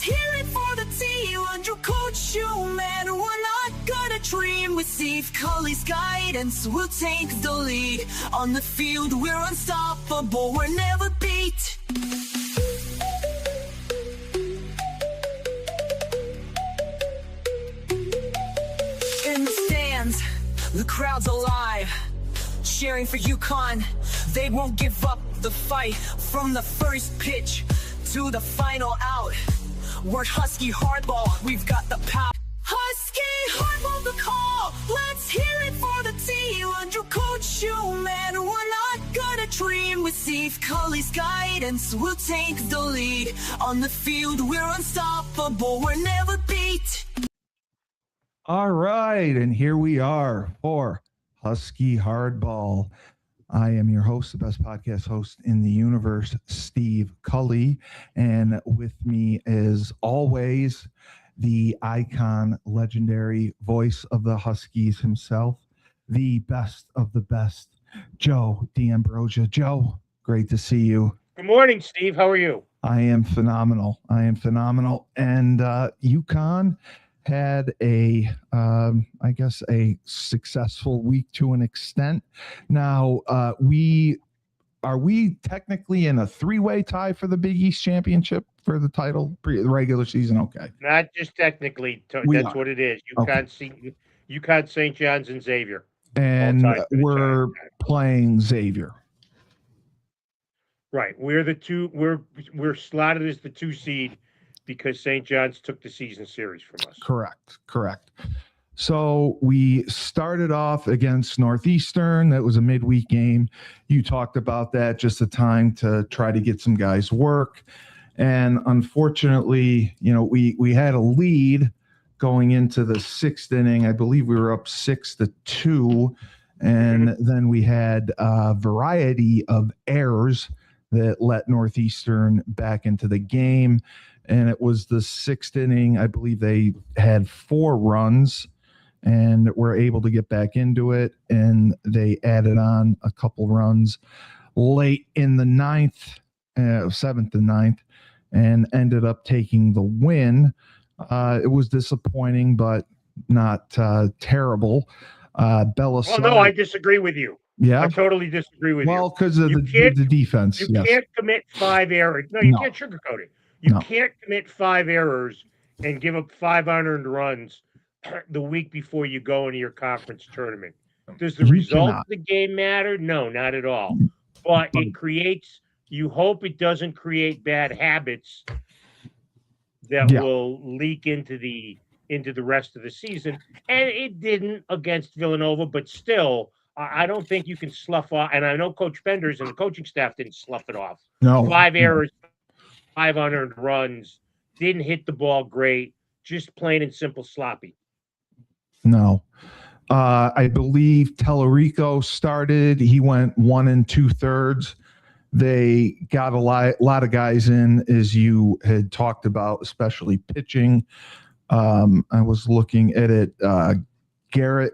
hear it for the team under Coach man. We're not gonna dream with Steve Cully's guidance. We'll take the lead. On the field, we're unstoppable. We're never beat. In the stands, the crowd's alive, cheering for UConn. They won't give up the fight from the first pitch to the final out. We're Husky Hardball, we've got the power. Husky Hardball the call. Let's hear it for the team under Coach man. We're not gonna dream with Steve Cully's guidance. We'll take the lead. On the field, we're unstoppable. We're never beat. All right, and here we are for Husky Hardball. I am your host, the best podcast host in the universe, Steve Cully. And with me, as always, the icon, legendary voice of the Huskies himself, the best of the best, Joe D'Ambrosia. Joe, great to see you. Good morning, Steve. How are you? I am phenomenal. And UConn had a successful week to an extent. Now, we technically in a three-way tie for the Big East Championship for the title, the regular season? Okay. Not just technically. That's what it is. UConn, St. John's, and Xavier. And we're playing Xavier. Right. We're the two. We're slotted as the 2 seed because St. John's took the season series from us. Correct. So we started off against Northeastern. That was a midweek game. You talked about that, just a time to try to get some guys work. And unfortunately, we had a lead going into the 6th inning. I believe we were up 6-2. And then we had a variety of errors that let Northeastern back into the game. And it was the 6th inning. I believe they had 4 runs and were able to get back into it. And they added on a couple runs late in the 9th, 7th and 9th, and ended up taking the win. It was disappointing, but not terrible. Well, no, I disagree with you. Yeah, I totally disagree with you. Well, because of the defense. You can't commit 5 errors. No, you can't sugarcoat it. You can't commit 5 errors and give up 5 unearned runs the week before you go into your conference tournament. Does the result of the game matter? No, not at all. But it creates, you hope it doesn't create bad habits that will leak into the rest of the season. And it didn't against Villanova, but still, I don't think you can slough off. And I know Coach Benders and the coaching staff didn't slough it off. No. 5 errors, 5 unearned runs, didn't hit the ball great, just plain and simple sloppy. No. I believe Tellerico started. He went 1 2/3. They got a lot of guys in, as you had talked about, especially pitching. I was looking at it. Garrett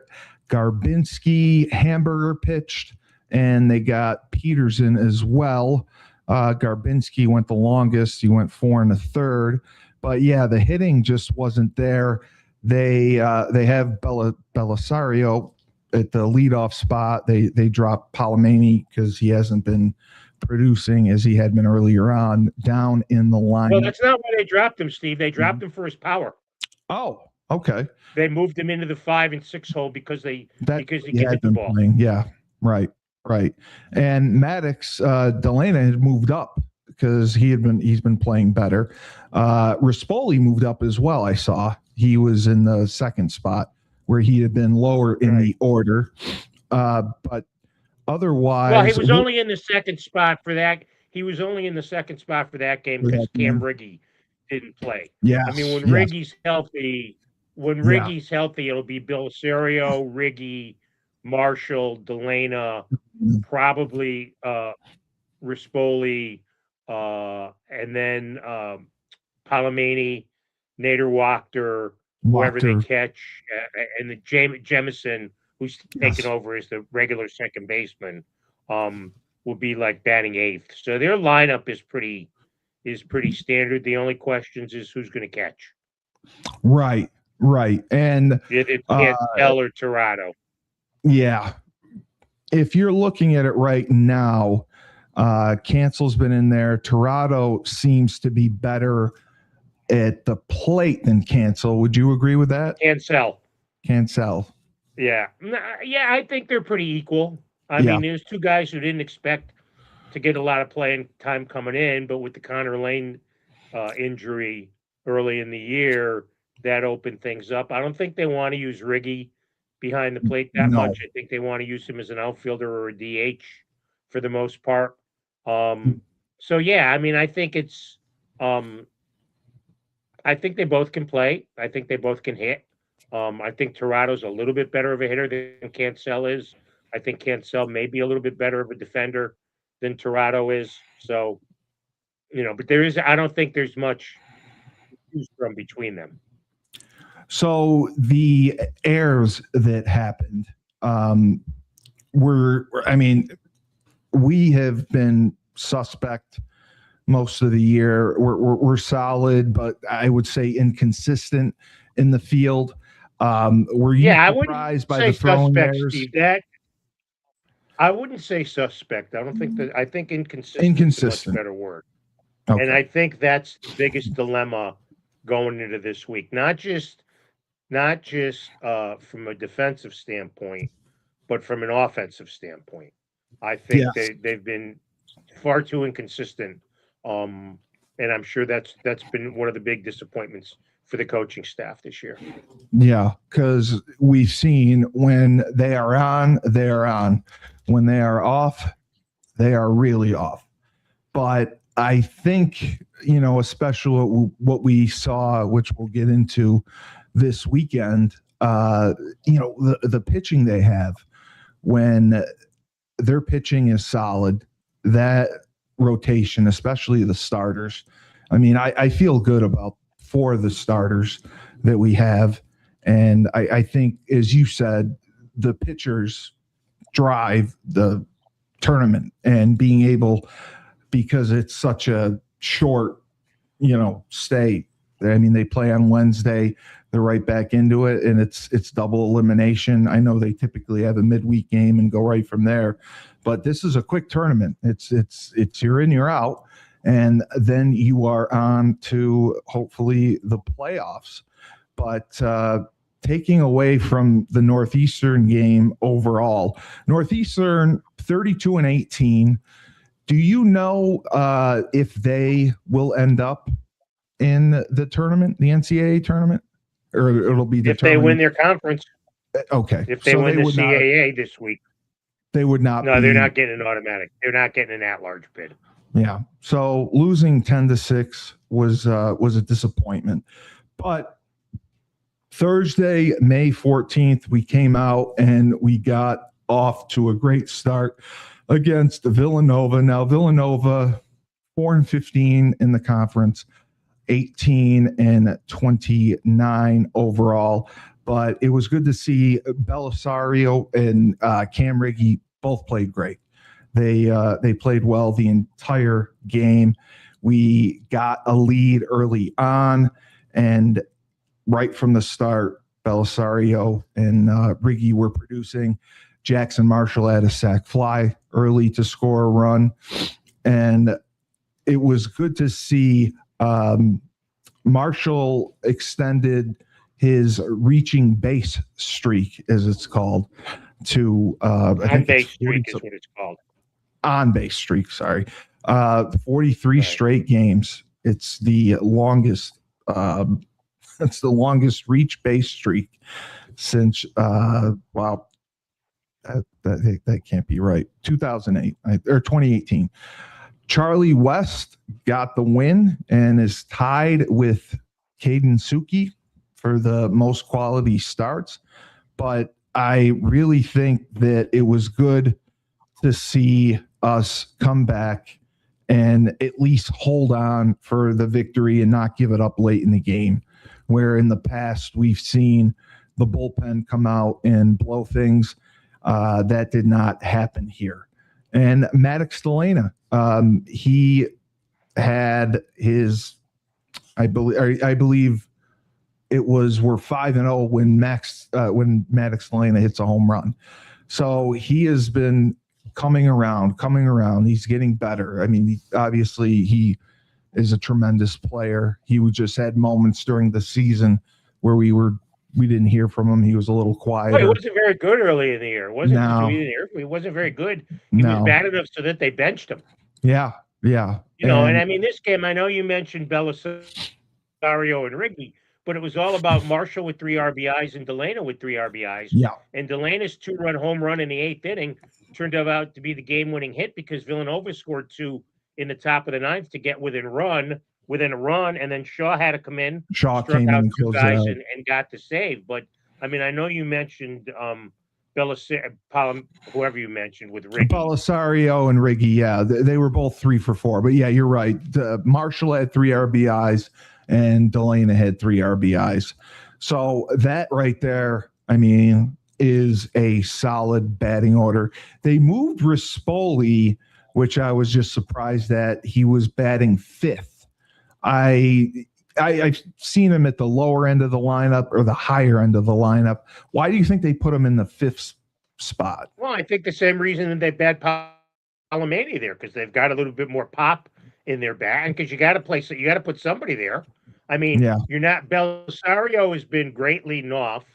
Garbinski, Hamburger pitched, and they got Peterson as well. Garbinski went the longest. He went 4 1/3. But yeah, the hitting just wasn't there. They have Belisario at the leadoff spot. They dropped Palomani because he hasn't been producing as he had been earlier on, down in the line. Well, that's not why they dropped him, Steve. They dropped him for his power. Oh, okay. They moved him into the 5 and 6 hole because he could hit the ball. Playing. Yeah, right. And Maddox Delana had moved up because he's been playing better. Rispoli moved up as well. I saw he was in the 2nd spot where he had been lower in the order. But otherwise, well, he was only in the 2nd spot for that. He was only in the 2nd spot for that game because Cam Riggy didn't play. Yeah, I mean, when Riggy's healthy, it'll be Belisario, Riggy, Marshall, Delana, probably Rispoli, and then Palomani, Nader Wachter, whoever they catch, and the Jemison, who's taken over as the regular second baseman, will be like batting 8th. So their lineup is pretty is pretty standard. The only questions is who's going to catch. Right. And It's Cancel or Tirado. yeah, if you're looking at it right now, Cancel's been in there. Tirado seems to be better at the plate than Cancel. Would you agree with that? Cancel. Yeah. Yeah, I think they're pretty equal. I mean, there's two guys who didn't expect to get a lot of playing time coming in, but with the Connor Lane injury early in the year, that opened things up. I don't think they want to use Riggy behind the plate that much. I think they want to use him as an outfielder or a DH for the most part. So yeah, I mean, I think it's I think they both can play. I think they both can hit. I think Tirado's a little bit better of a hitter than Cancel is. I think Cancel may be a little bit better of a defender than Tirado is. So, but I don't think there's much to choose from between them. So the errors that happened we have been suspect most of the year. We're solid, but I would say inconsistent in the field. Were you surprised by the throwing errors? Steve, I wouldn't say suspect. I don't think that. I think inconsistent is a much better word. Okay. And I think that's the biggest dilemma going into this week. Not just from a defensive standpoint, but from an offensive standpoint. I think they've been far too inconsistent. And I'm sure that's been one of the big disappointments for the coaching staff this year. Yeah, because we've seen when they are on, they're on. When they are off, they are really off. But I think, especially what we saw, which we'll get into this weekend, the pitching they have, when their pitching is solid, that rotation, especially the starters. I mean, I feel good about 4 of the starters that we have. And I think, as you said, the pitchers drive the tournament, and being able, because it's such a short, stay. I mean, they play on Wednesday, they're right back into it, and it's double elimination. I know they typically have a midweek game and go right from there, but this is a quick tournament. It's you're in, you're out, and then you are on to hopefully the playoffs. But taking away from the Northeastern game overall, Northeastern 32-18. Do you know if they will end up in the tournament, the NCAA tournament, or it'll be determined if they win their conference? Okay. If they win the CAA this week, they would not. No, they're not getting an automatic. They're not getting an at-large bid. Yeah. So losing 10-6 was a disappointment, but Thursday, May 14th, we came out and we got off to a great start against Villanova. Now, Villanova, 4-15 in the conference, 18-29 overall. But it was good to see Belisario and Cam Riggy both played great. They played well the entire game. We got a lead early on, and right from the start, Belisario and Riggy were producing. Jackson Marshall had a sac fly early to score a run. And it was good to see Marshall extended his reaching base streak, as it's called, to on base streak is what it's called. On base streak, sorry. 43 straight games. It's the longest reach base streak since that can't be right. 2008 or 2018. Charlie West got the win and is tied with Caden Suki for the most quality starts. But I really think that it was good to see us come back and at least hold on for the victory and not give it up late in the game, where in the past we've seen the bullpen come out and blow things. That did not happen here. And Maddox Delana, he had his, I believe it was, we're 5-0 when Maddox Delana hits a home run. So he has been coming around. He's getting better. I mean, obviously he is a tremendous player. He just had moments during the season where we didn't hear from him. He was a little quieter. Well, he wasn't very good early in the year. He wasn't very good. He was bad enough so that they benched him. Yeah. And I mean, this game, I know you mentioned Belisario and Rigby, but it was all about Marshall with 3 RBIs and Delana with 3 RBIs. Yeah. And Delana's 2-run home run in the 8th inning turned out to be the game-winning hit because Villanova scored 2 in the top of the 9th to get within a run, and then Shaw had to come in, struck out and 2 guys and got the save. But I mean, I know you mentioned whoever you mentioned with Riggy. Belisario and Riggy, yeah, they were both 3 for 4. But yeah, you're right. Marshall had 3 RBIs and Delana had 3 RBIs. So that right there, I mean, is a solid batting order. They moved Rispoli, which I was just surprised that he was batting 5th. I've seen him at the lower end of the lineup or the higher end of the lineup. Why do you think they put him in the 5th spot? Well, I think the same reason that they bat Palomani there, because they've got a little bit more pop in their bat, and because you got to put somebody there. I mean, You're not, Belisario has been great leading off.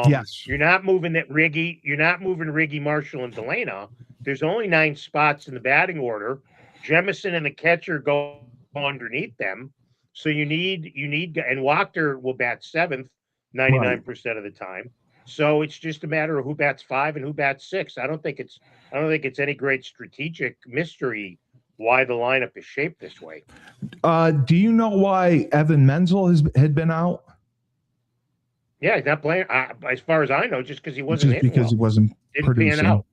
Yes. You're not moving Riggy, Marshall, and Delana. There's only 9 spots in the batting order. Jemison and the catcher go underneath them. So you need, and Wachter will bat 7th 99% of the time. So it's just a matter of who bats 5 and who bats 6. I don't think it's any great strategic mystery why the lineup is shaped this way. Do you know why Evan Menzel had been out? Yeah, he's not playing. As far as I know, just because he wasn't. Just because he wasn't producing. Out.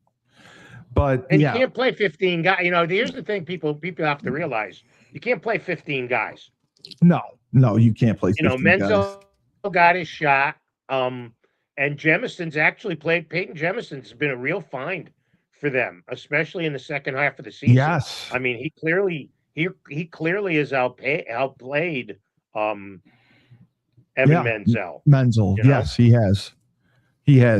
But you can't play 15 guys. Here's the thing: people have to realize you can't play 15 guys. No, you can't play 15 Menzel got his shot. And Jemison's actually played. Peyton Jemison's been a real find for them, especially in the second half of the season. Yes, I mean he clearly has outplayed Evan Menzel. Yes, he has.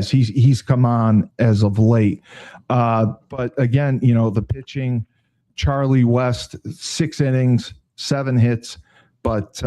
He's come on as of late. But again, the pitching, Charlie West, 6 innings, 7 hits, but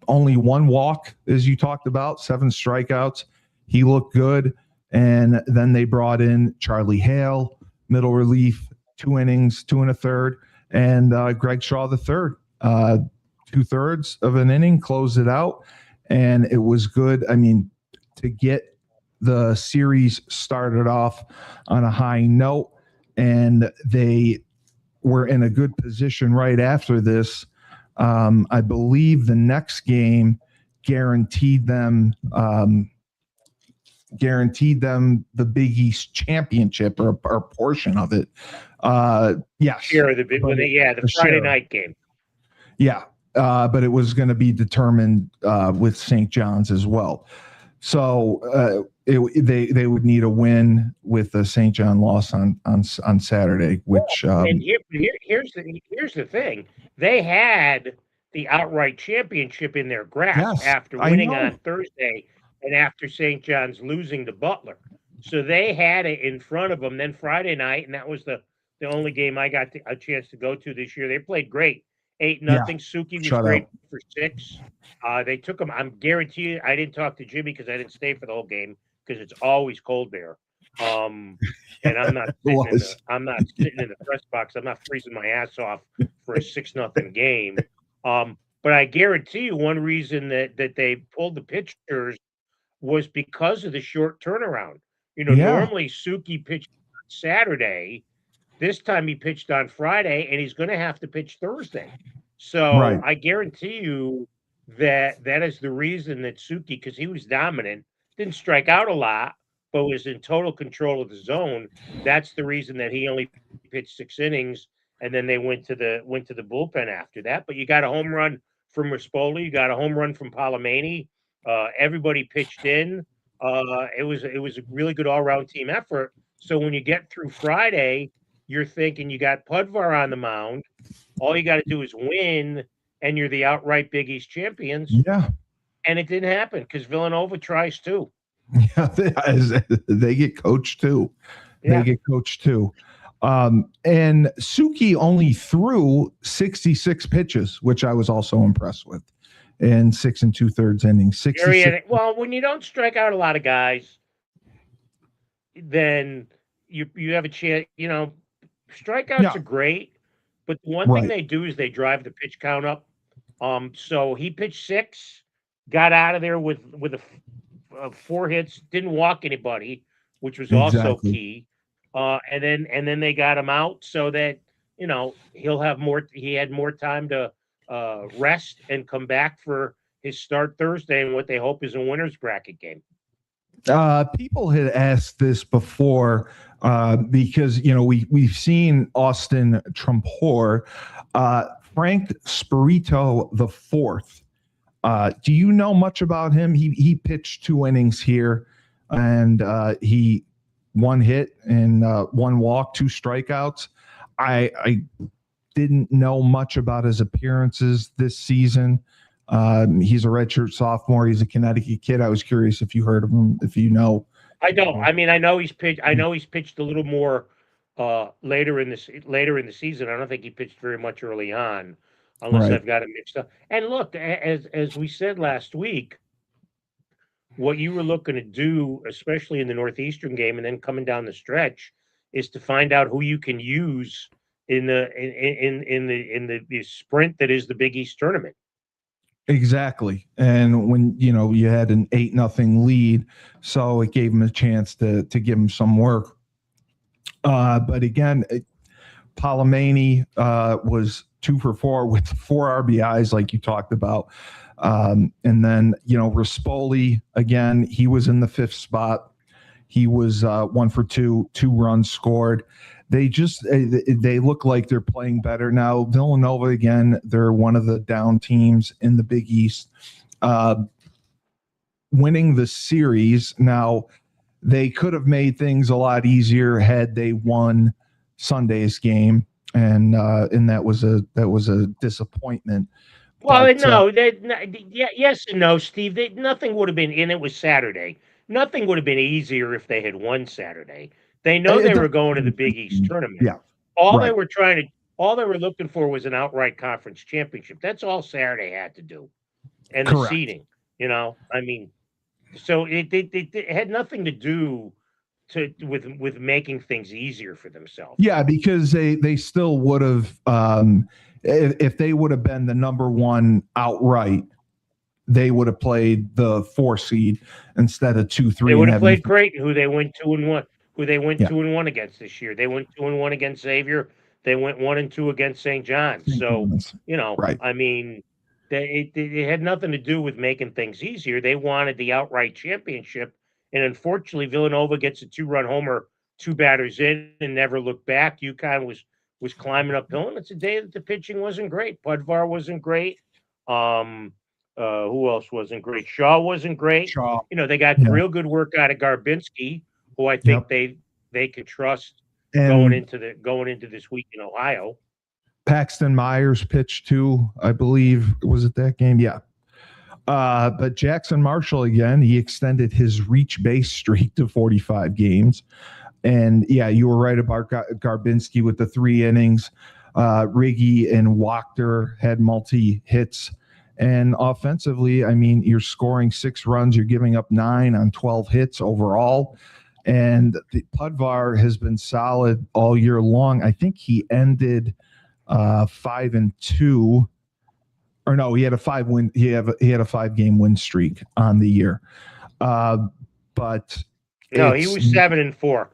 only 1 walk, as you talked about, 7 strikeouts. He looked good. And then they brought in Charlie Hale, middle relief, 2 innings, 2 1/3, and Greg Shaw the third, 2/3 of an inning, closed it out. And it was good. I mean, to get the series started off on a high note, and they were in a good position right after this. I believe the next game guaranteed them the Big East championship or a portion of it. Yes. Sure, the Friday night game. Yeah. But it was going to be determined with St. John's as well. So they would need a win with the St. John loss on Saturday, which and here's the thing. They had the outright championship in their grasp after winning on Thursday and after St. John's losing to Butler. So they had it in front of them. Then Friday night, and that was the only game I got a chance to go to this year. They played great. 8-0. Suki was great for 6. They took them. I'm guaranteed. I didn't talk to Jimmy because I didn't stay for the whole game because it's always cold there. And I'm not sitting in the press box. I'm not freezing my ass off for a 6-0 game. But I guarantee you, one reason that they pulled the pitchers was because of the short turnaround. Normally Suki pitched on Saturday. This time he pitched on Friday, and he's going to have to pitch Thursday. So I guarantee you that is the reason that Suki, because he was dominant, didn't strike out a lot, but was in total control of the zone. That's the reason that he only pitched 6 innings, and then they went to the bullpen after that. But you got a home run from Rispoli, you got a home run from Palomani. Everybody pitched in. It was a really good all-around team effort. So when you get through Friday, you're thinking you got Pudvar on the mound. All you got to do is win, and you're the outright Big East champions. Yeah. And it didn't happen because Villanova tries too. Yeah, they get coached too. Yeah. They get coached too. And Suki only threw 66 pitches, which I was also impressed with, in 6 2/3 innings. 66. Well, when you don't strike out a lot of guys, then you have a chance. Strikeouts are great, but the one thing they do is they drive the pitch count up. So he pitched 6, got out of there with a 4 hits, didn't walk anybody, which was also key. And then they got him out so that he'll have more. He had more time to rest and come back for his start Thursday and what they hope is a winner's bracket game. People had asked this before because we've seen Austin Trumpor, Frank Spirito the fourth. Do you know much about him? He pitched 2 innings here, and he 1 hit and 1 walk, 2 strikeouts. I didn't know much about his appearances this season. He's a redshirt sophomore. He's a Connecticut kid. I was curious if you heard of him, if you know. I don't. I mean, I know he's pitched a little more later in the season. I don't think he pitched very much early on, unless I've got it mixed up. And look, as we said last week, what you were looking to do, especially in the Northeastern game, and then coming down the stretch, is to find out who you can use in the sprint that is the Big East tournament. Exactly. And when, you had an 8-0 lead, so it gave him a chance to give him some work. But again, Palomani was 2 for 4 with 4 RBIs, like you talked about. And then, Rispoli, again, he was in the 5th spot. He was 1 for 2, 2 runs scored. They look like they're playing better now. Villanova, again, they're one of the down teams in the Big East. Winning the series, now they could have made things a lot easier had they won Sunday's game, and that was a disappointment. Well, no, yes and no, Steve. Nothing would have been, and it was Saturday. Nothing would have been easier if they had won Saturday. They know they were going to the Big East tournament. Yeah. All they were looking for was an outright conference championship. That's all Saturday had to do. And the seeding, I mean, so it had nothing to do with making things easier for themselves. Yeah, because they still would have, if they would have been the number 1 outright, they would have played the 4 seed instead of 2, 3. They would have played Creighton, who they went 2-1. Who they went 2-1 against this year. They went 2-1 against Xavier. They went 1-2 against St. John's. So, I mean, it had nothing to do with making things easier. They wanted the outright championship. And unfortunately, Villanova gets a 2-run homer, 2 batters in, and never looked back. UConn was climbing uphill. And it's a day that the pitching wasn't great. Pudvar wasn't great. Who else wasn't great? Shaw wasn't great. They got real good work out of Garbinski, who I think they could trust going into this week in Ohio. Paxton Myers pitched 2, I believe. Was it that game? Yeah. But Jackson Marshall, again, he extended his reach base streak to 45 games. And yeah, you were right about Garbinski with the 3 innings. Riggy and Wachter had multi-hits. And offensively, I mean, you're scoring 6 runs, you're giving up 9 on 12 hits overall. And the Pudvar has been solid all year long. I think he ended 5-2, or no, he had a 5-win. He had a 5-game win streak on the year. But no, he was 7-4.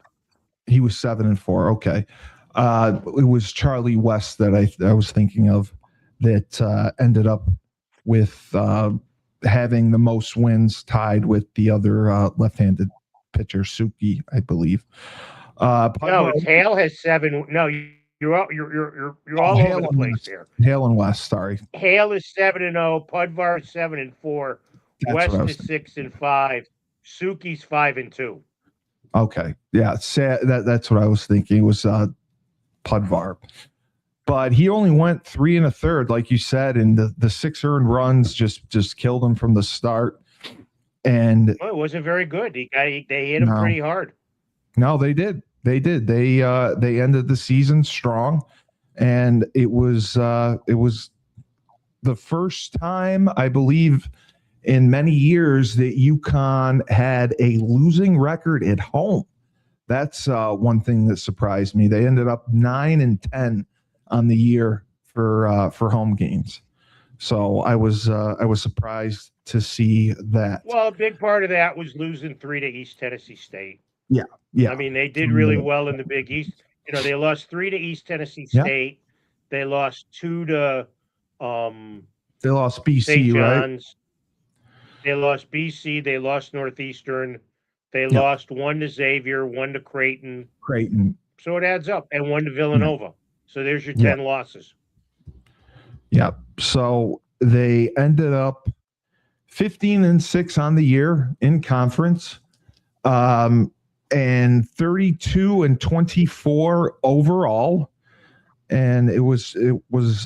He was 7-4. Okay, it was Charlie West that I was thinking of that ended up with having the most wins, tied with the other left-handed pitcher Suki, I believe. No, Hale has 7. No, you're all over the place here. Hale and West, sorry. Hale is 7-0. Pudvar is 7-4. West is 6-5. Suki's 5-2. Okay, yeah, that's what I was thinking. It was Pudvar. but he only went 3 1/3, like you said, and the 6 earned runs just killed him from the start. And Well, it wasn't very good. They hit him No. pretty hard. no, they did. They did. They ended the season strong, and it was the first time, I believe, in many years that UConn had a losing record at home. That's one thing that surprised me. They ended up 9-10 on the year for home games. So I was surprised to see that. Well, a big part of that was losing 3 to East Tennessee State. Yeah. I mean, they did really well in the Big East. You know, they lost 3 to East Tennessee State. They lost 2 to They lost BC, St. right? John's. They lost BC. They lost Northeastern. They lost 1 to Xavier, 1 to Creighton. So it adds up, and 1 to Villanova. So there's your 10 losses. Yeah. So they ended up 15-6 on the year in conference, and 32-24 overall. And it was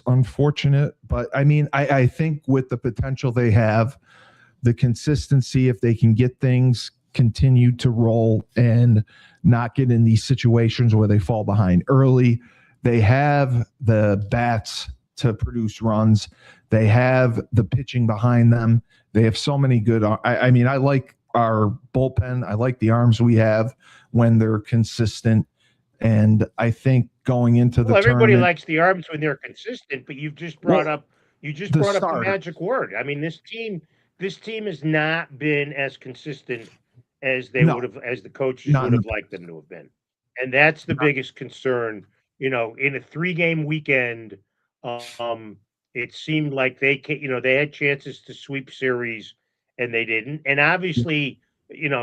unfortunate, but I mean, I think with the potential they have, the consistency, if they can get things continued to roll and not get in these situations where they fall behind early, they have the bats to produce runs. They have the pitching behind them. They have so many good. I mean, I like our bullpen. I like the arms we have when they're consistent. And I think going into the everybody tournament, likes the arms when they're consistent, but you've just brought up the magic word. I mean, this team has not been as consistent as they would have, as the coaches would have liked them to have been, and that's the biggest concern. You know, in a 3-game weekend, it seemed like they had chances to sweep series and they didn't. And obviously,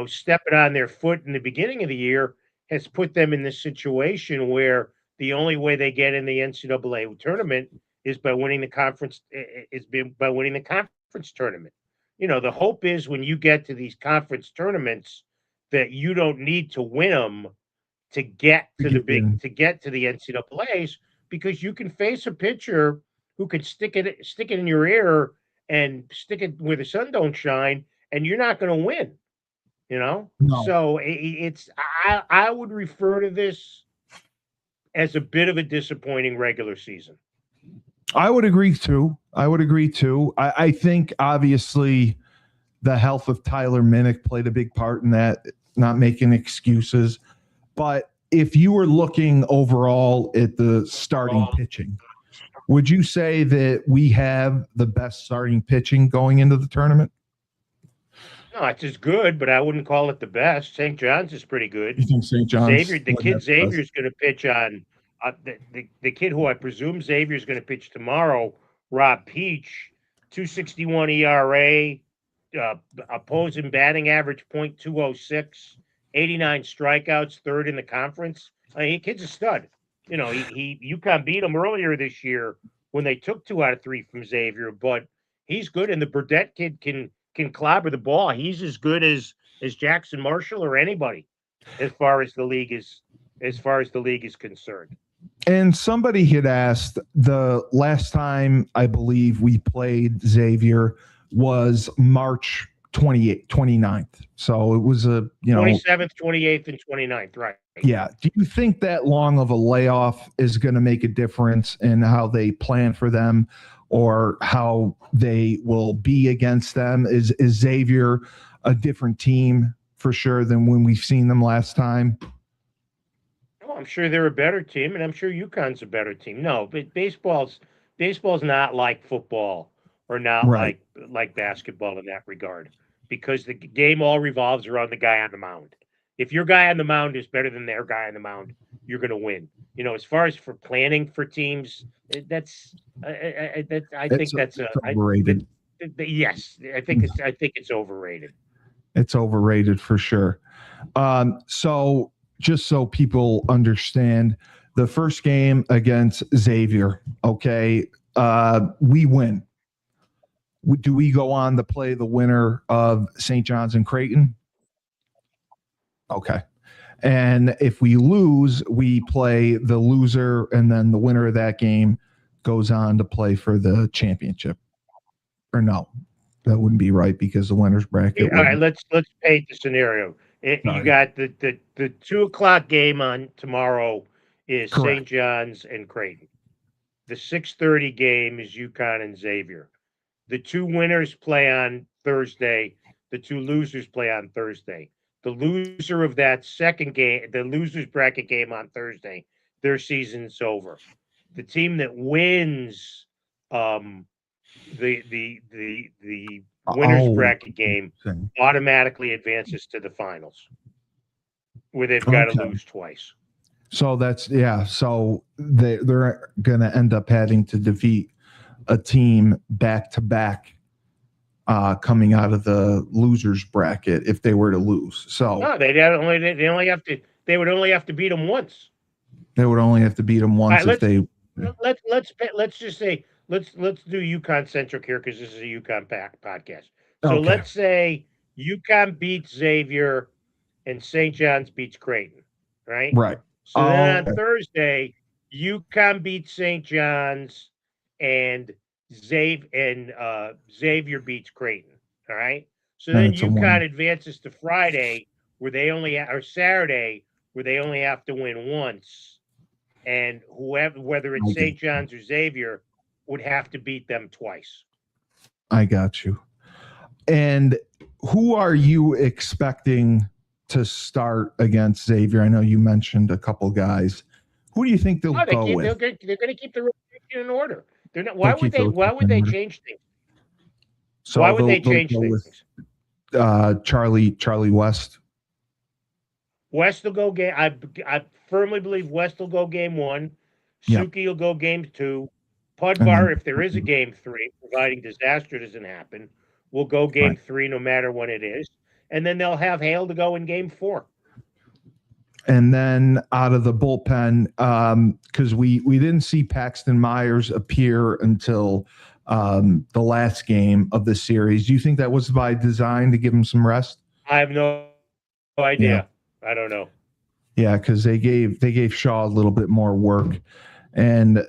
stepping on their foot in the beginning of the year has put them in this situation where the only way they get in the NCAA tournament is by winning the conference. By winning the conference tournament. The hope is when you get to these conference tournaments that you don't need to win them to get to the NCAAs, because you can face a pitcher who could stick it in your ear and stick it where the sun don't shine, and you're not going to win. No. So I would refer to this as a bit of a disappointing regular season. I would agree too. I think obviously the health of Tyler Minnick played a big part in that, not making excuses. But if you were looking overall at the starting pitching, would you say that we have the best starting pitching going into the tournament? No, it's as good, but I wouldn't call it the best. St. John's is pretty good. You think St. John's? Xavier's going to pitch on the kid who I presume Xavier's going to pitch tomorrow, Rob Peach, 2.61 ERA, opposing batting average .206, 89 strikeouts, third in the conference. I mean, kid's a stud. UConn beat him earlier this year when they took 2 out of 3 from Xavier, but he's good, and the Burdett kid can clobber the ball. He's as good as Jackson Marshall or anybody as far as the league is concerned. And somebody had asked, the last time I believe we played Xavier was March 29th. So it was 27th, 28th, and 29th, right? Yeah. Do you think that long of a layoff is going to make a difference in how they plan for them or how they will be against them? Is Xavier a different team for sure than when we've seen them last time? I'm sure they're a better team, and I'm sure UConn's a better team. No, but baseball's not like football or not like basketball in that regard, because the game all revolves around the guy on the mound. If your guy on the mound is better than their guy on the mound, you're going to win. As far as for planning for teams, I think that's overrated. Yes, I think it's overrated. It's overrated for sure. So just so people understand, the first game against Xavier, okay, we win. Do we go on to play the winner of St. John's and Creighton? Okay. And if we lose, we play the loser, and then the winner of that game goes on to play for the championship. Or no, that wouldn't be right because the winner's bracket. All right, let's paint the scenario. You got the 2:00 game on tomorrow is Correct. St. John's and Creighton. The 6:30 game is UConn and Xavier. The two winners play on Thursday. The two losers play on Thursday. The loser of that second game, the losers bracket game on Thursday, their season's over. The team that wins the winners bracket game automatically advances to the finals, where they've got to lose twice. So so they're going to end up having to defeat a team back to back coming out of the losers bracket if they were to lose. So no, they would only have to beat them once. They would only have to beat them once if they. Let's just say let's do UConn centric here because this is a UConn podcast. So let's say UConn beats Xavier and St. John's beats Creighton, right? Right. So then on Thursday, UConn beats St. John's and Xavier beats Creighton. All right. So then UConn advances to Friday, where they or Saturday, where they only have to win once, and whether it's St. John's or Xavier, would have to beat them twice. I got you. And who are you expecting to start against Xavier? I know you mentioned a couple guys. Who do you think they'll go with? They're going to keep the rotation in order. They're not. Why would they change things? So why would they change things? Charlie West. West will go game. I firmly believe West will go game 1. Suki will go game 2. Pudvar, if there is a game 3, providing disaster doesn't happen, will go game 3 no matter when it is. And then they'll have Hale to go in game 4. And then out of the bullpen, because we didn't see Paxton Myers appear until the last game of the series. Do you think that was by design to give him some rest? I have no idea. Yeah. I don't know. Yeah, because they gave Shaw a little bit more work, and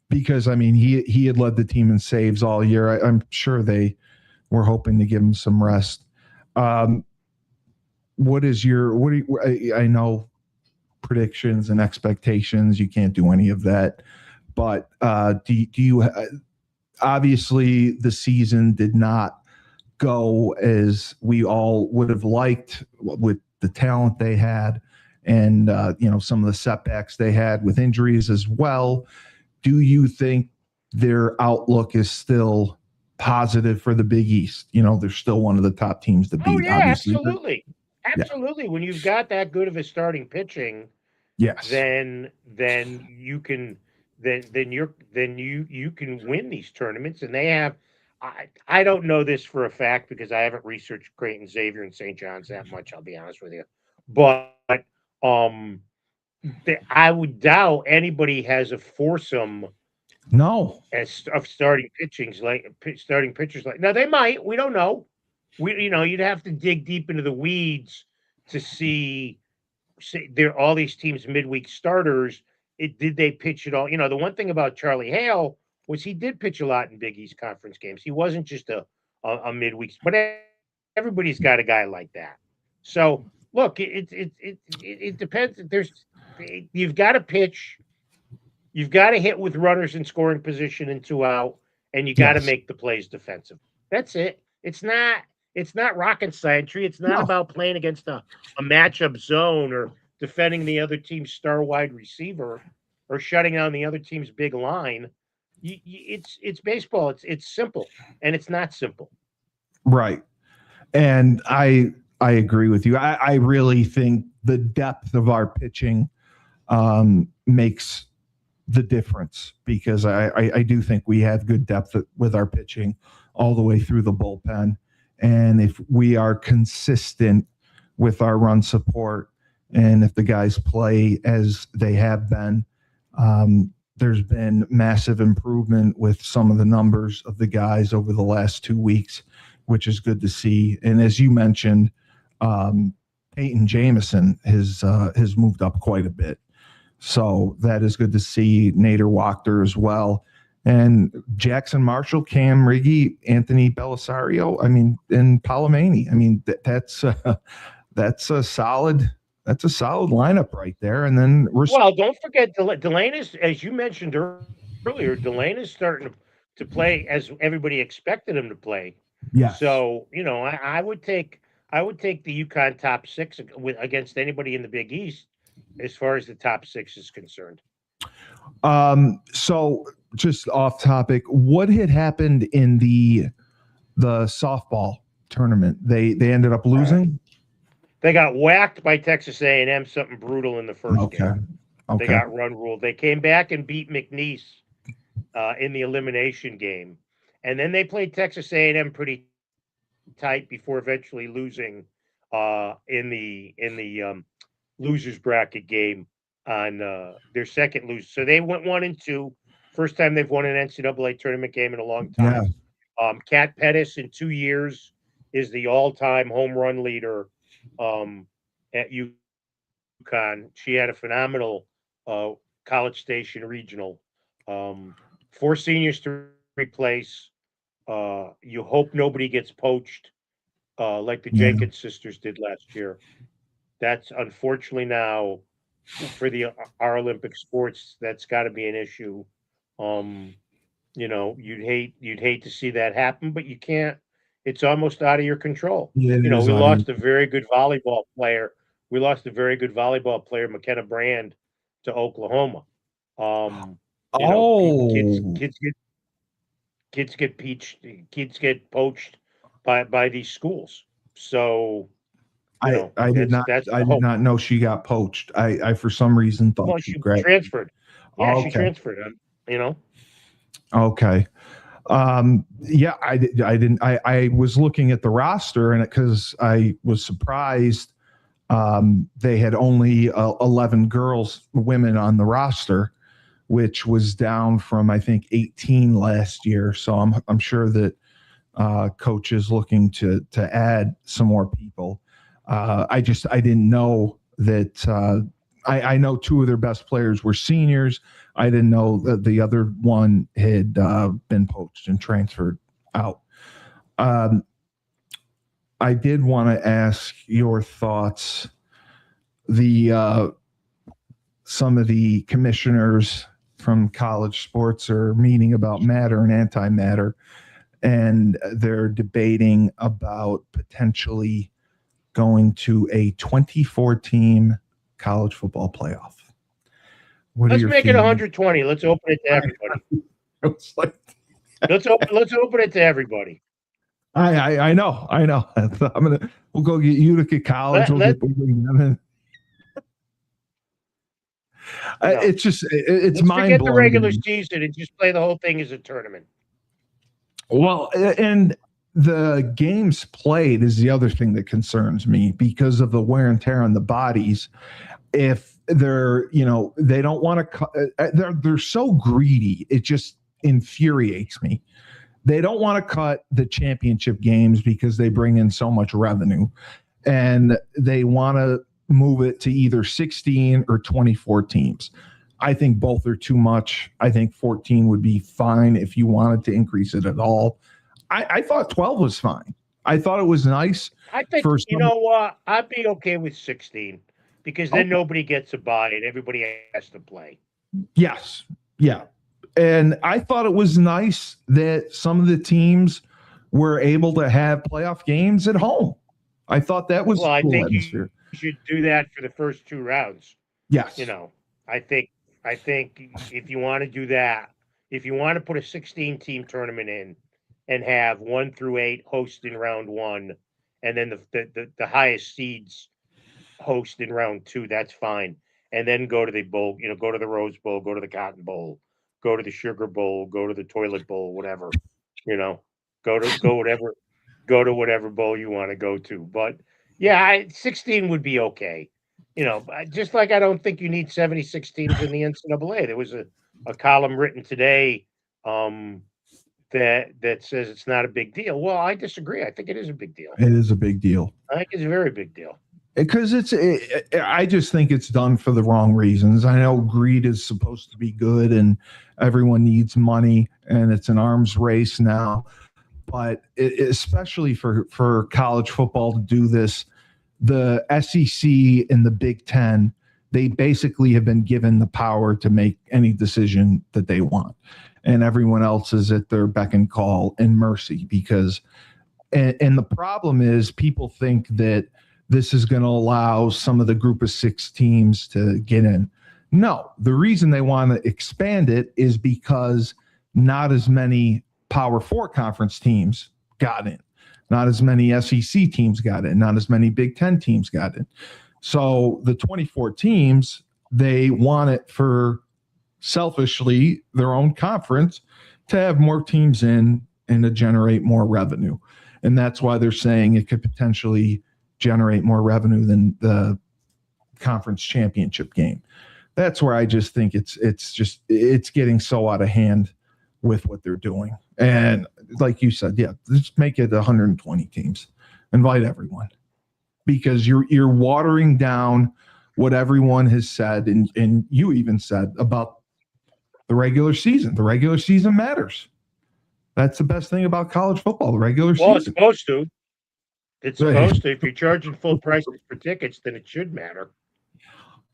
because he had led the team in saves all year. I'm sure they were hoping to give him some rest. I know predictions and expectations. You can't do any of that, but do you? Obviously, the season did not go as we all would have liked with the talent they had, and some of the setbacks they had with injuries as well. Do you think their outlook is still positive for the Big East? They're still one of the top teams to beat. Oh yeah, obviously. Absolutely. When you've got that good of a starting pitching, yes, then you can you can win these tournaments. And they have. I don't know this for a fact because I haven't researched Creighton, Xavier, and St. John's that much. I'll be honest with you, but I would doubt anybody has a foursome. No, of starting pitchers like now they might. We don't know. You'd have to dig deep into the weeds to see there all these teams midweek starters. Did they pitch it all? The one thing about Charlie Hale was he did pitch a lot in Big East conference games. He wasn't just a midweek, but everybody's got a guy like that. So look, it depends. You've got to pitch. You've got to hit with runners in scoring position and 2 out, and you got to make the plays defensive. That's it. It's not rocket science. It's not about playing against a matchup zone or defending the other team's star wide receiver or shutting down the other team's big line. It's baseball. It's simple, and it's not simple. Right. And I agree with you. I really think the depth of our pitching makes the difference, because I do think we have good depth with our pitching all the way through the bullpen. And if we are consistent with our run support, and if the guys play as they have been, there's been massive improvement with some of the numbers of the guys over the last 2 weeks, which is good to see. And as you mentioned, Peyton Jameson has moved up quite a bit. So that is good to see. Nader Wachter as well. And Jackson Marshall, Cam Riggy, Anthony Belisario, I mean, and Palomani. I mean, that's a solid lineup right there. And then well, don't forget Delane is, as you mentioned earlier, Delane is starting to play as everybody expected him to play. yes. So I would take the UConn top six against anybody in the Big East as far as the top six is concerned. So just off topic, what had happened in the softball tournament? They ended up losing. They got whacked by Texas A&M, something brutal in the first game. Okay. They got run ruled. They came back and beat McNeese in the elimination game, and then they played Texas A&M pretty tight before eventually losing in the losers bracket game on their second lose. So they went 1-2. First time they've won an NCAA tournament game in a long time. Yeah. Kat Pettis in 2 years is the all-time home run leader at UConn. She had a phenomenal College Station regional. 4 seniors to replace. You hope nobody gets poached like the Jenkins sisters did last year. That's unfortunately now for our Olympic sports. That's got to be an issue. You'd hate to see that happen, but you can't. It's almost out of your control. Yeah, we lost a very good volleyball player. We lost a very good volleyball player, McKenna Brand, to Oklahoma. Kids get poached by these schools. So I did not know she got poached. I for some reason thought she transferred. Yeah, okay. She transferred. Okay. Yeah, I didn't. I was looking at the roster and because I was surprised. They had only 11 women on the roster, which was down from I think 18 last year. So I'm sure that coach is looking to add some more people. I didn't know that. I know 2 of their best players were seniors. I didn't know that the other one had been poached and transferred out. I did want to ask your thoughts. Some of the commissioners from college sports are meeting about matter and antimatter, and they're debating about potentially going to a 24-team college football playoff. Let's make it 120. Let's open it to everybody. Let's open it to everybody. I know. We'll go get Utica College. It's just it's mind-blowing. Forget the regular season and just play the whole thing as a tournament. Well, and the games played is the other thing that concerns me because of the wear and tear on the bodies. If they're, they don't want to they're so greedy. It just infuriates me. They don't want to cut the championship games because they bring in so much revenue, and they want to move it to either 16 or 24 teams. I think both are too much. I think 14 would be fine if you wanted to increase it at all. I thought 12 was fine. I thought it was nice. I think, I'd be okay with 16 because then nobody gets a bye and everybody has to play. Yes. Yeah. And I thought it was nice that some of the teams were able to have playoff games at home. I thought that was cool. I think you should do that for the first 2 rounds. Yes. I think if you want to do that, if you want to put a 16-team tournament in and have 1 through 8 host in round 1, and then the highest seeds host in round 2, that's fine. And then go to the bowl, go to the Rose Bowl, go to the Cotton Bowl, go to the Sugar Bowl, go to the Toilet Bowl, whatever, go to whatever bowl you want to go to. But yeah, 16 would be okay. Just like I don't think you need 76 teams in the NCAA. There was a column written today that says it's not a big deal. Well, I disagree. I think it is a big deal. It is a big deal. I think it's a very big deal. Because I just think it's done for the wrong reasons. I know greed is supposed to be good and everyone needs money and it's an arms race now. But especially for college football to do this, the SEC and the Big Ten, they basically have been given the power to make any decision that they want. And everyone else is at their beck and call and mercy because, and the problem is people think that this is going to allow some of the group of 6 teams to get in. No, the reason they want to expand it is because not as many Power 4 conference teams got in. Not as many SEC teams got in. Not as many Big Ten teams got in. So the 24 teams, they want it for selfishly their own conference to have more teams in and to generate more revenue. And that's why they're saying it could potentially generate more revenue than the conference championship game. That's where I just think it's getting so out of hand with what they're doing. And like you said, yeah, just make it 120 teams. Invite everyone. Because you're watering down what everyone has said, and you even said about the regular season. The regular season matters. That's the best thing about college football, the regular season. Well, it's supposed to. It's supposed to. If you're charging full prices for tickets, then it should matter.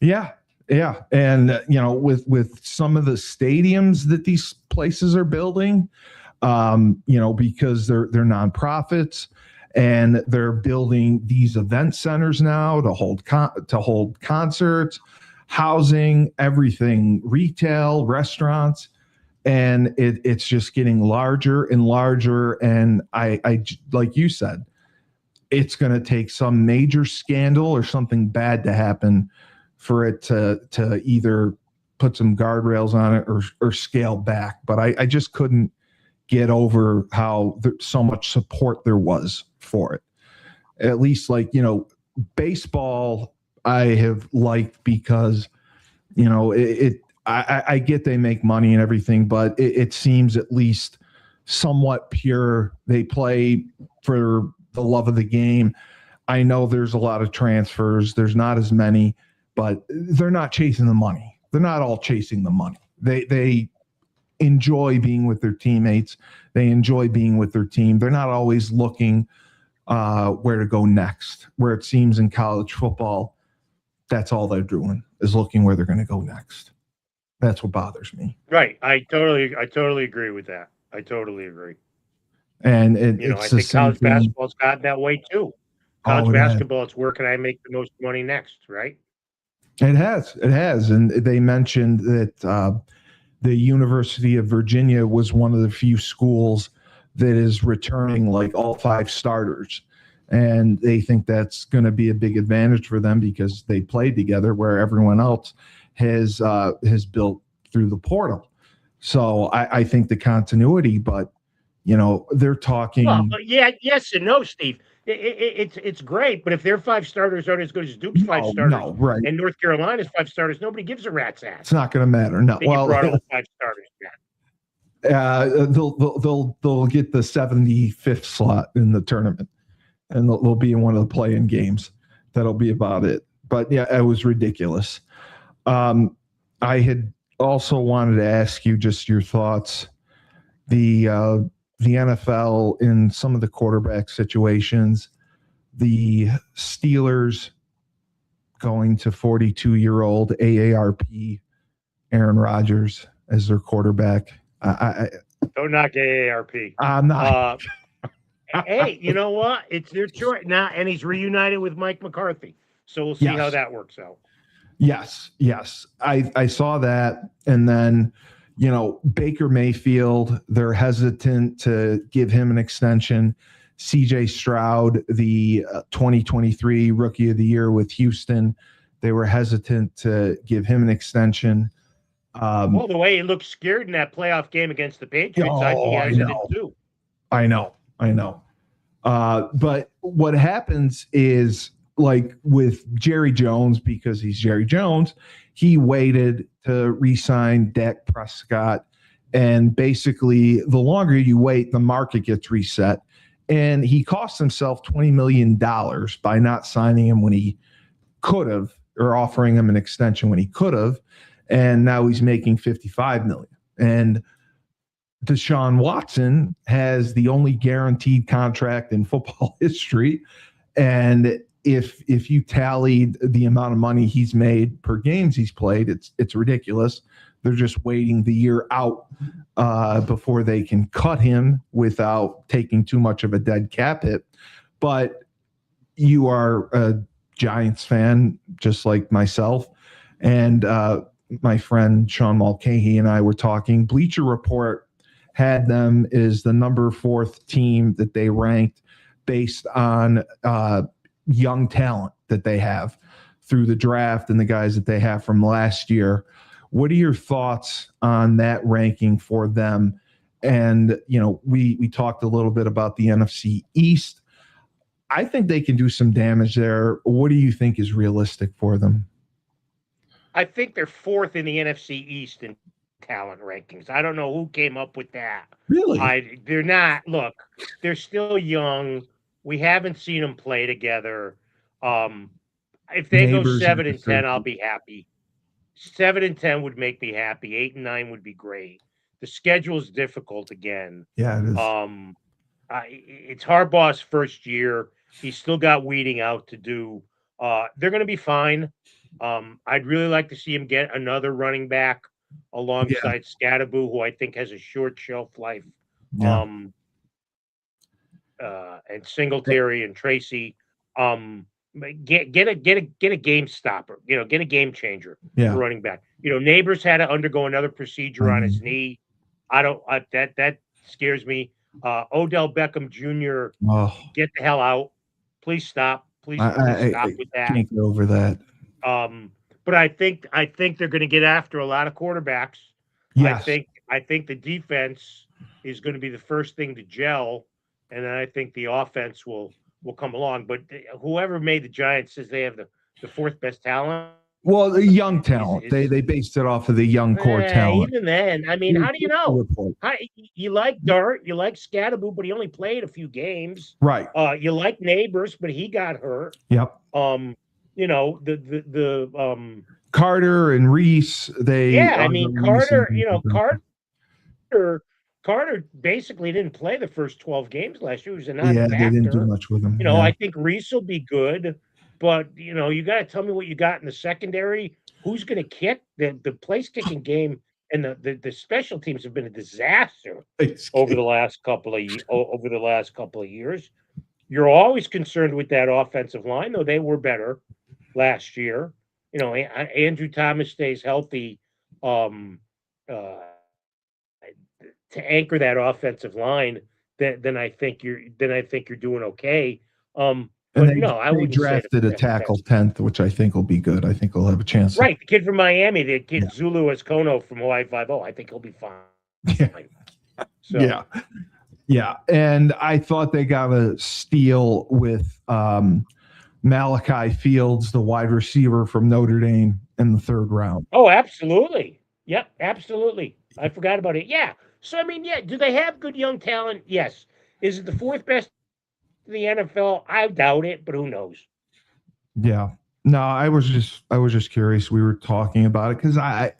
Yeah. Yeah. And, with some of the stadiums that these places are building, because they're nonprofits and they're building these event centers now to hold concerts, housing, everything, retail, restaurants. And it's just getting larger and larger. And I like you said, it's going to take some major scandal or something bad to happen for it to either put some guardrails on it or scale back. But I just couldn't get over how so much support there was for it. At least baseball I have liked because, I get they make money and everything, but it seems at least somewhat pure. They play for the love of the game. I know there's a lot of transfers. There's not as many, but they're not chasing the money. They're not all chasing the money. They enjoy being with their teammates. They enjoy being with their team. They're not always looking where to go next, where it seems in college football, that's all they're doing is looking where they're going to go next. That's what bothers me. Right. I totally agree with that. I totally agree. And I think college basketball's gotten that way too. College basketball, it's where can I make the most money next, right? It has. And they mentioned that the University of Virginia was one of the few schools that is returning like all 5 starters. And they think that's going to be a big advantage for them because they played together where everyone else has built through the portal. So I think the continuity, but they're talking. Well, yeah, yes and no, Steve. It's great, but if their 5 starters aren't as good as Duke's 5 starters, right. And North Carolina's 5 starters, nobody gives a rat's ass. It's not going to matter. No, they brought all 5 starters back. They'll get the 75th slot in the tournament, and they'll be in one of the play-in games. That'll be about it. But yeah, it was ridiculous. I had also wanted to ask you just your thoughts. The NFL in some of the quarterback situations, the Steelers going to 42-year-old AARP Aaron Rodgers as their quarterback. Don't knock AARP. I'm not. Hey, you know what? It's their choice now, and he's reunited with Mike McCarthy. So we'll see how that works out. Yes. I saw that, and then Baker Mayfield, they're hesitant to give him an extension. CJ Stroud, the 2023 Rookie of the Year with Houston, they were hesitant to give him an extension. Well, the way he looked scared in that playoff game against the Patriots, I think I did it too. I know. But what happens is, like with Jerry Jones, because he's Jerry Jones, he waited to re-sign Dak Prescott. And basically, the longer you wait, the market gets reset. And he cost himself $20 million by not signing him when he could have, or offering him an extension when he could have, and now he's making $55 million. And Deshaun Watson has the only guaranteed contract in football history, and if you tallied the amount of money he's made per games he's played, it's ridiculous. They're just waiting the year out before they can cut him without taking too much of a dead cap hit. But you are a Giants fan, just like myself, and my friend Sean Mulcahy and I were talking. Bleacher Report had them as the number 4th team that they ranked based on young talent that they have through the draft and the guys that they have from last year. What are your thoughts on that ranking for them? And, we talked a little bit about the NFC East. I think they can do some damage there. What do you think is realistic for them? I think they're 4th in the NFC East in talent rankings. I don't know who came up with that. Really? They're not. Look, they're still young. We haven't seen them play together. If they go 7-10, I'll be happy. 7-10 would make me happy. 8-9 would be great. The schedule is difficult again. Yeah, it is. It's Harbaugh's first year. He's still got weeding out to do. They're going to be fine. I'd really like to see him get another running back alongside Scatterboo, who I think has a short shelf life. Yeah. And Singletary and Tracy, get a game stopper, get a game changer for running back. Neighbors had to undergo another procedure on his knee. That scares me. Odell Beckham Jr. Get the hell out. Please stop. Please stop with that. Can't get over that. But I think they're going to get after a lot of quarterbacks. Yes. I think the defense is going to be the first thing to gel. And then I think the offense will come along. But whoever made the Giants says they have the 4th best talent. Well, the young talent. They based it off of the young core talent. Even then, I mean, how do you know? You like Dart, you like Scatterboo, but he only played a few games. Right. You like Neighbors, but he got hurt. Yep. Carter and Reese, Carter basically didn't play the first 12 games last year. He was a non-factor. They didn't do much with him. I think Reese will be good, but you got to tell me what you got in the secondary. Who's going to kick? The place kicking game and the special teams have been a disaster over the last couple of years. You're always concerned with that offensive line, though they were better last year. Andrew Thomas stays healthy to anchor that offensive line, then I think you're doing okay. I would drafted a tackle 10th, which I think will be good. I think we'll have a chance. Right, the kid from Miami, the kid Zulu Escono from Hawaii 5-0. I think he'll be fine. Yeah. So. Yeah. And I thought they got a steal with Malachi Fields, the wide receiver from Notre Dame, in the 3rd round. Oh, absolutely. Yep, absolutely. I forgot about it. Yeah. So, do they have good young talent? Yes. Is it the 4th best in the NFL? I doubt it, but who knows? Yeah. No, I was just curious. We were talking about it because I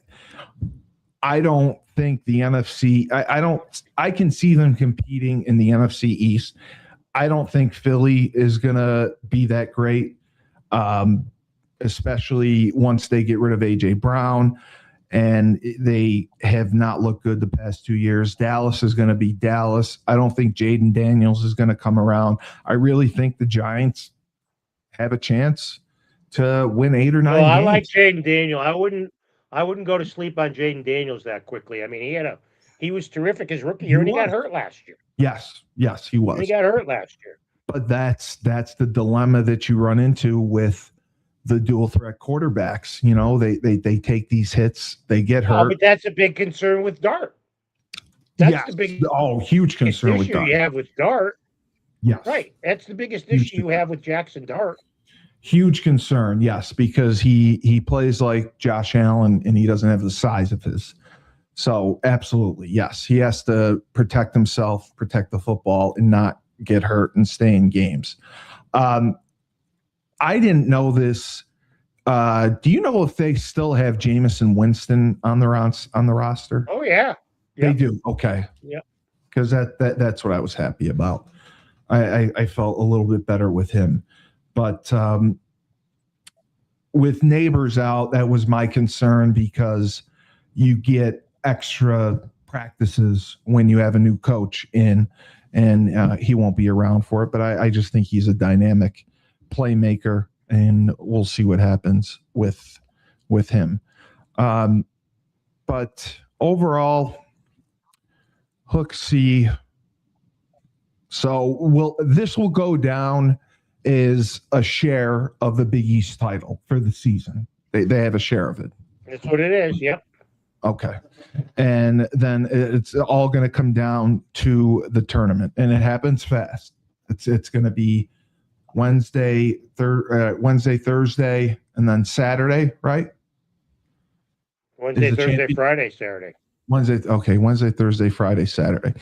don't think the NFC, I can see them competing in the NFC East. I don't think Philly is going to be that great, especially once they get rid of A.J. Brown. And they have not looked good the past 2 years. Dallas is going to be Dallas. I don't think Jaden Daniels is going to come around. I really think the Giants have a chance to win 8 or 9 games. I like Jaden Daniels. I wouldn't go to sleep on Jaden Daniels that quickly. He was terrific his rookie year, and he got hurt last year. Yes, he was. And he got hurt last year. But that's the dilemma that you run into with the dual threat quarterbacks. They take these hits, they get hurt. But that's a big concern with Dart. That's the big huge concern with Dart. You have with Dart. Yes. Right. That's the biggest issue you have with Jackson Dart. Huge concern, yes, because he plays like Josh Allen and he doesn't have the size of his. So absolutely, yes. He has to protect himself, protect the football, and not get hurt and stay in games. I didn't know this Do you know if they still have Jameson Winston on the roster? Oh yeah, They do. Okay. Yeah. Because that's what I was happy about. I felt a little bit better with him, but with Neighbors out, that was my concern because you get extra practices when you have a new coach in, and he won't be around for it. But I just think he's a dynamic playmaker, and we'll see what happens with him. But overall, Hooksy. So this will go down as a share of the Big East title for the season. They have a share of it. That's what it is. Yep. Okay. And then it's all going to come down to the tournament, and it happens fast. It's going to be Wednesday, Thursday, and then Saturday, right? Wednesday, Thursday, Friday, Saturday. Wednesday, Thursday, Friday, Saturday.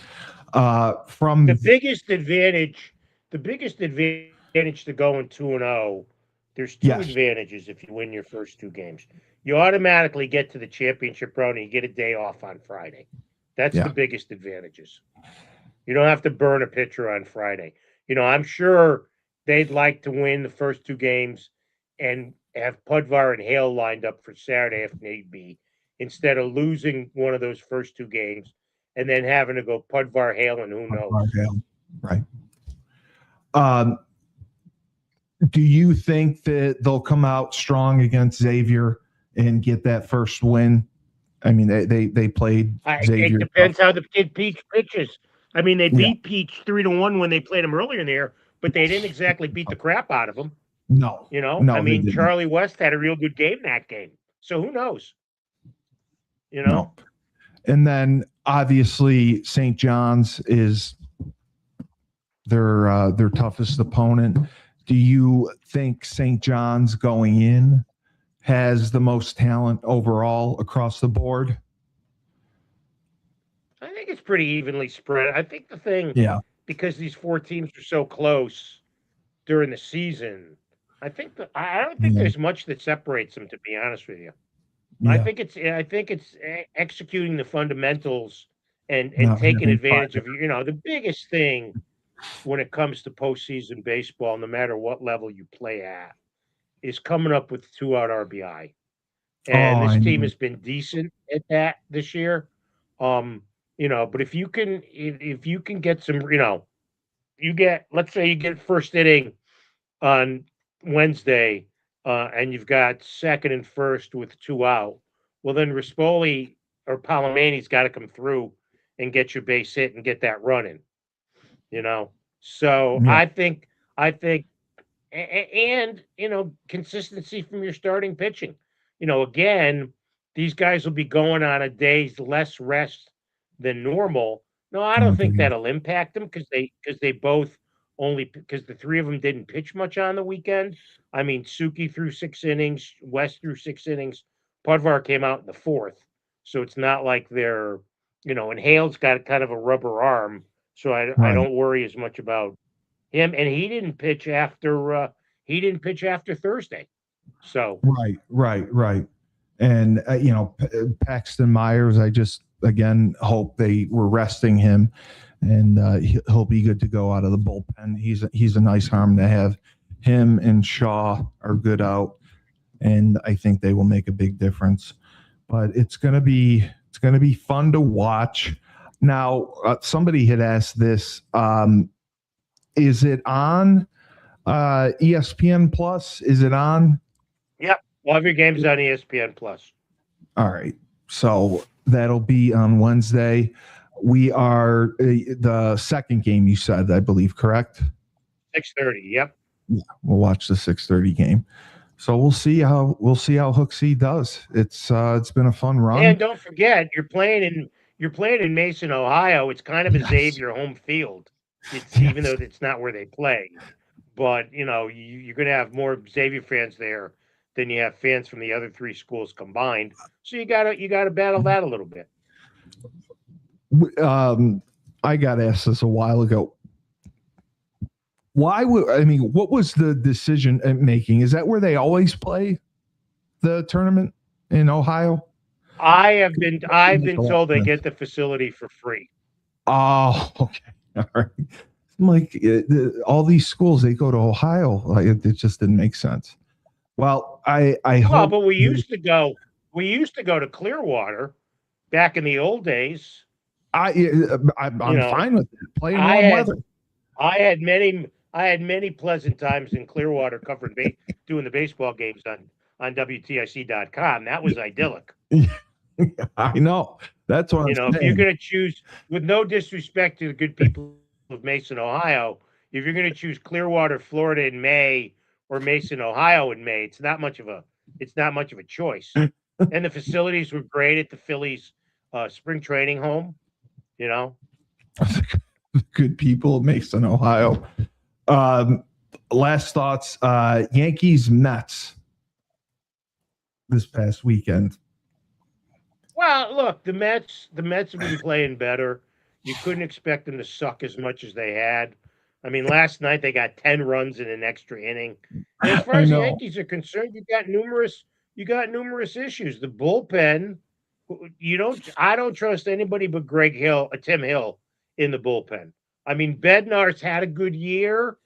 From the biggest advantage to going 2-0, there's two advantages if you win your first two games. You automatically get to the championship round and you get a day off on Friday. That's the biggest advantages. You don't have to burn a pitcher on Friday. I'm sure they'd like to win the first two games and have Pudvar and Hale lined up for Saturday if need be, instead of losing one of those first two games and then having to go Pudvar, Hale, and who knows. Right. Do you think that they'll come out strong against Xavier and get that first win? I mean, they played Xavier. It depends how the kid Peach pitches. I mean, they beat Peach 3-1 when they played him earlier in the year, but they didn't exactly beat the crap out of him. No. I mean, Charlie West had a real good game that game. So who knows? No. And then obviously St. John's is their toughest opponent. Do you think St. John's going in has the most talent overall across the board? I think it's pretty evenly spread. I think the thing, because these four teams are so close during the season, I don't think there's much that separates them, to be honest with you. Yeah. I think it's executing the fundamentals and taking advantage of, the biggest thing when it comes to postseason baseball, no matter what level you play at, is coming up with 2-out RBI. And this team has been decent at that this year. But if you can get some, let's say you get first inning on Wednesday, and you've got second and first with 2 out, well, then Rispoli or Palomani's got to come through and get your base hit and get that running, So I think, and, consistency from your starting pitching. Again, these guys will be going on a day's less rest than normal. No, I don't think that'll impact them because they both because the three of them didn't pitch much on the weekend. I mean, Suki threw 6 innings, West threw 6 innings, Pudvar came out in the 4th. So it's not like they're, and Hale's got kind of a rubber arm. So I don't worry as much about him. And he didn't pitch after Thursday. So right. And Paxton Myers, I just again hope they were resting him, and he'll be good to go out of the bullpen. He's a nice arm to have. Him and Shaw are good out, and I think they will make a big difference. But it's gonna be fun to watch. Now, somebody had asked this: is it on ESPN Plus? Is it on? Yep. All of your games on ESPN Plus. All right. So that'll be on Wednesday. We are the second game, you said, I believe, correct? 6:30. Yep. Yeah, we'll watch the 6:30 game. So we'll see how Hooksy does. It's been a fun run. And don't forget, you're playing in Mason, Ohio. It's kind of a Xavier home field. Even though it's not where they play. But you're going to have more Xavier fans there than you have fans from the other three schools combined. So you gotta battle that a little bit. I got asked this a while ago. What was the decision making? Is that where they always play? the tournament in Ohio? I've been told they get the facility for free. Oh, okay. All right. I'm like, all these schools, they go to Ohio. Like, it just didn't make sense. Well, I hope. But we used to go to Clearwater back in the old days. I'm fine with it. Play in warm weather. I had many pleasant times in Clearwater covering doing the baseball games on WTIC.com. That was idyllic. I know. That's what I'm saying. If you're going to choose, with no disrespect to the good people of Mason, Ohio, if you're going to choose Clearwater, Florida in May or Mason, Ohio in May, it's not much of a choice. And the facilities were great at the Phillies spring training home. Good people of Mason, Ohio. Last thoughts. Yankees, Mets this past weekend. Well, look, the Mets have been playing better. You couldn't expect them to suck as much as they had. I mean, last night they got 10 runs in an extra inning. And as far as the Yankees are concerned, you got numerous issues. The bullpen, I don't trust anybody but Tim Hill in the bullpen. I mean, Bednar's had a good year.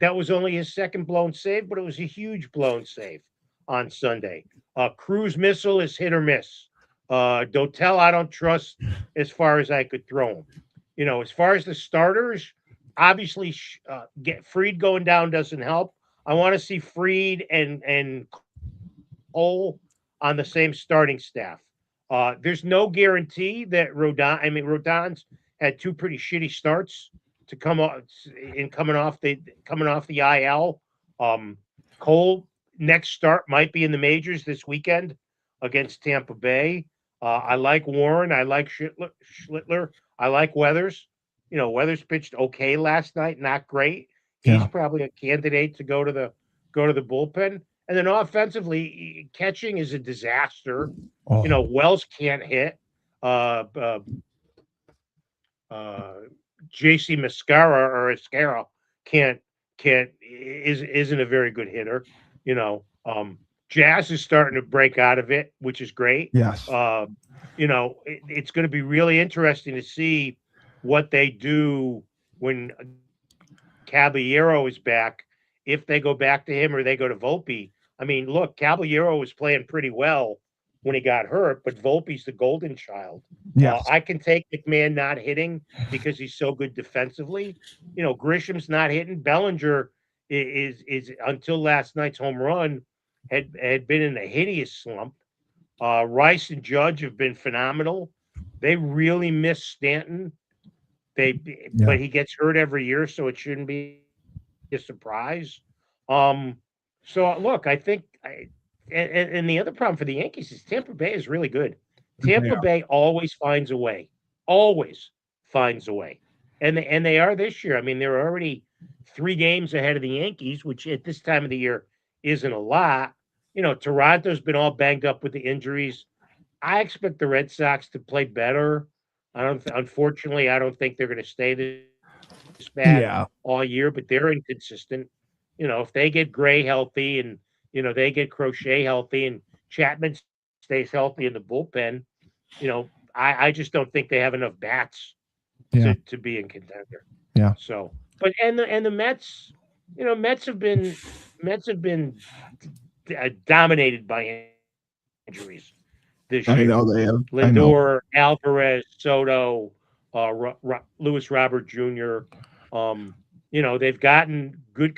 That was only his second blown save, but it was a huge blown save on Sunday. Cruz Missile is hit or miss. Dotel, I don't trust as far as I could throw him. As far as the starters, obviously, get Fried going down doesn't help. I want to see Fried and Cole on the same starting staff. There's no guarantee that Rodon's had two pretty shitty starts to coming off the IL. Cole next start might be in the majors this weekend against Tampa Bay. I like Warren. I like Schlittler. I like Weathers. Weathers pitched okay last night, not great. He's probably a candidate to go to the bullpen. And then offensively, catching is a disaster. Oh. Wells can't hit. JC Mascara isn't a very good hitter. Jazz is starting to break out of it, which is great. Yes. It's going to be really interesting to see what they do when Caballero is back, if they go back to him or they go to Volpe. I mean, look, Caballero was playing pretty well when he got hurt, but Volpe's the golden child. Yes. I can take McMahon not hitting because he's so good defensively. Grisham's not hitting. Bellinger is until last night's home run had been in a hideous slump. Rice and Judge have been phenomenal. They really miss Stanton. But he gets hurt every year, so it shouldn't be a surprise. So look, I think, and the other problem for the Yankees is Tampa Bay is really good. Tampa Bay always finds a way. Always finds a way, and they are this year. I mean, they're already 3 games ahead of the Yankees, which at this time of the year isn't a lot. Toronto's been all banged up with the injuries. I expect the Red Sox to play better. Unfortunately, I don't think they're going to stay this bad all year, but they're inconsistent. If they get Gray healthy and, they get Crochet healthy and Chapman stays healthy in the bullpen, I just don't think they have enough bats to be in contender. Yeah. So, but and the Mets, Mets have been dominated by injuries this year. I know they have. Lindor, Alvarez, Soto, Luis Robert Jr. They've gotten good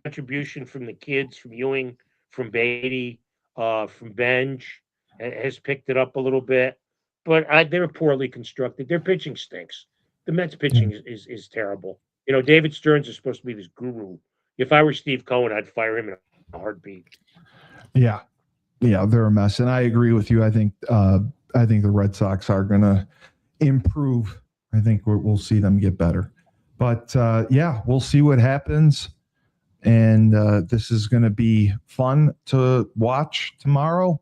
contribution from the kids, from Ewing, from Beatty, from Benj, has picked it up a little bit. But they're poorly constructed. Their pitching stinks. The Mets pitching is terrible. David Stearns is supposed to be this guru. If I were Steve Cohen, I'd fire him in a heartbeat. Yeah, they're a mess, and I agree with you. I think the Red Sox are going to improve. I think we'll see them get better. But we'll see what happens. And this is going to be fun to watch tomorrow.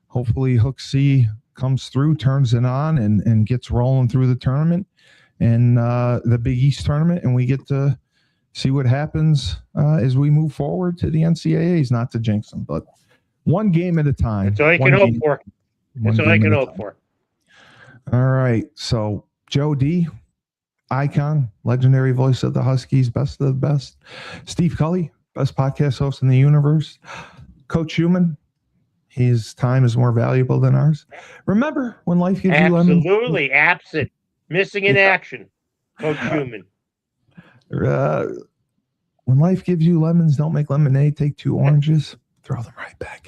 Hopefully, Hooksy comes through, turns it on, and gets rolling through the tournament and the Big East tournament, and we get to see what happens as we move forward to the NCAAs. Not to jinx them, but One game at a time. That's all I can hope for. That's all I can hope for. All right. So Joe D, icon, legendary voice of the Huskies, best of the best. Steve Cully, best podcast host in the universe. Coach Human, his time is more valuable than ours. Remember, when life gives you lemons. Absolutely absent. Missing in action. Coach Human. When life gives you lemons, don't make lemonade. Take 2 oranges, throw them right back